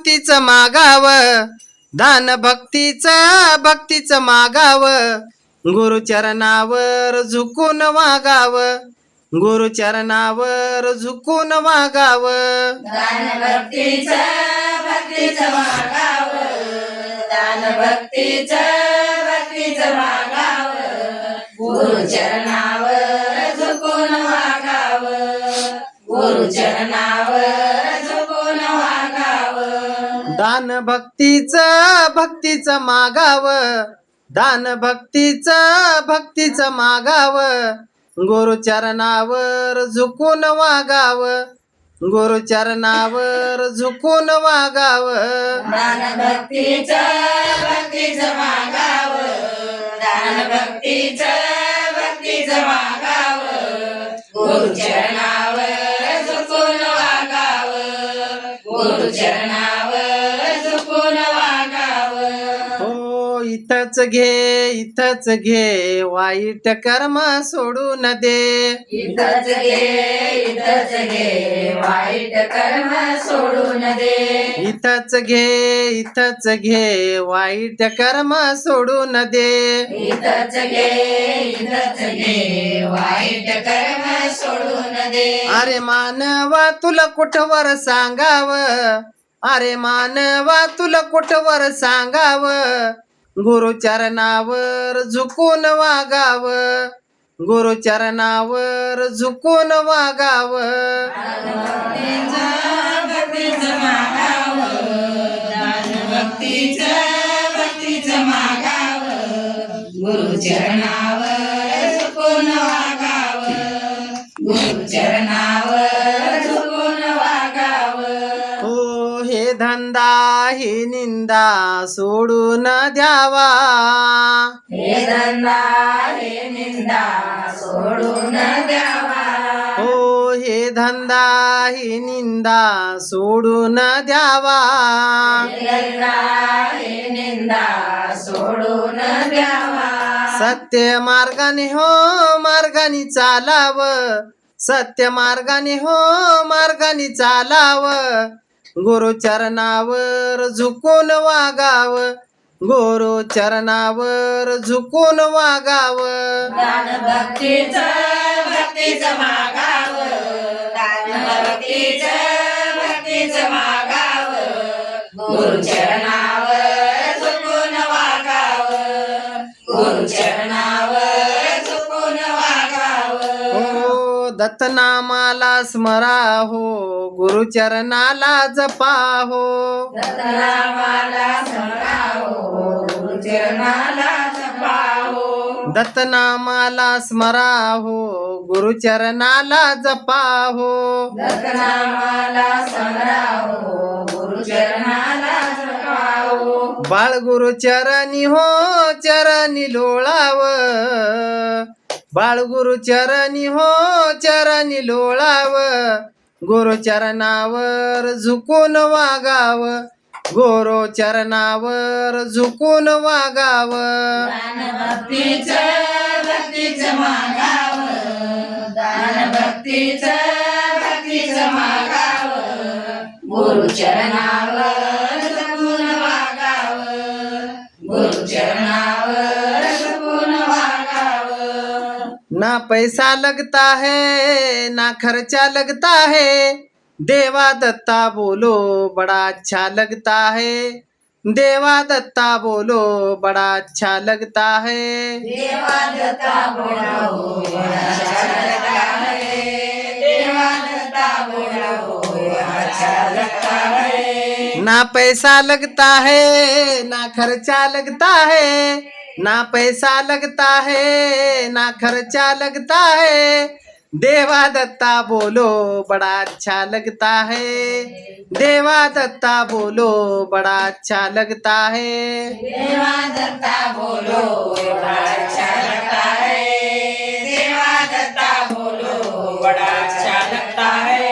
भक्तीचं मागाव, दान भक्तीचं मागाव, गुरुचरणावर झुकून वागाव, गुरुचरणावर झुकून वागाव. दान भक्तीचं मागाव, दान भक्तीचं मागाव, गुरुचरणावर झुकून वागाव, गुरुचरणावर झुकून वागाव. दान भक्तीचं मागाव, दान भक्तीचं मागाव, गुरुचरणावर झुकून वागाव, गुरुचरणावर झुकून वागाव. दान भक्तीचं मागाव, दान भक्तीचं मागाव, गुरुचरणावर झुकून वागाव, गुरुचरणावर झुकून वागाव. हो इथंच घे वाईट कर्म सोडून दे, इथंच घे वाईट कर्म सोडून दे, इथंच घे वाईट कर्म सोडून दे. इथंच घे वाईट कर्म सोडून दे. अरे मानवा तुला कुठवर सांगाव, अरे मानवा तुला कुठवर सांगाव, गुरुचरणावर झुकून वागाव, गुरुचरणावर झुकून वागाव. भक्तीचं मागाव, दान भक्तीचं मागाव, गुरुचरणावर झुकून वागाव, गुरुचरणावर झुकून वागाव. हो हे धंदा ही निंदा सोडून द्यावा, हे धंदा हे निंदा सोडून द्यावा, हो हे धंदा ही निंदा सोडून द्यावा. हे धंदा हे निंदा सोडून द्यावा. सत्य मार्गाने हो मार्गाने चालाव, सत्य मार्गाने हो मार्गाने चालाव, गुरुचरणावर झुकून वागाव, गुरुचरणावर झुकून वागाव. दान भक्तीचं मागाव, दान भक्तीचं मागाव, गुरुचरणावर झुकून वागाव, गुरुचरणावर झुकून वागाव. हो दत्तनामाला स्मरा हो, गुरुचरणाला जपा हो, दत्तनामाला स्मरावो, गुरुचरणाला जपावो, दत्तनामाला स्मरा हो, गुरुचरणाला जपा हो. दत्तनामाला स्मरावो, गुरुचरणाला जपावो. बाळ गुरुचरणी हो चरणी लोळाव, बाळ गुरुचरणी हो चरणी लोळाव, गुरुचरणावर झुकून वागाव, गुरुचरणावर झुकून वागाव. दान भक्तीचं मागाव, दान भक्तीचं मागाव, गुरुचरणावर झुकून वागाव, गुरुचरणावर झुकून वागाव. ना पैसा लगता है ना खर्चा लगता है, देवा दत्ता बोलो बड़ा अच्छा लगता है, देवा दत्ता बोलो बड़ा अच्छा लगता है. देवा दत्ता बोलो अच्छा लगता है, देवा दत्ता बोलो अच्छा लगता है. ना पैसा लगता है ना खर्चा लगता है, ना पैसा लगता है ना खर्चा लगता है, देवा दत्ता बोलो बड़ा अच्छा लगता है, देवा दत्ता बोलो बड़ा अच्छा लगता है. देवा दत्ता बोलो बड़ा अच्छा लगता है, देवा दत्ता बोलो बड़ा अच्छा लगता है.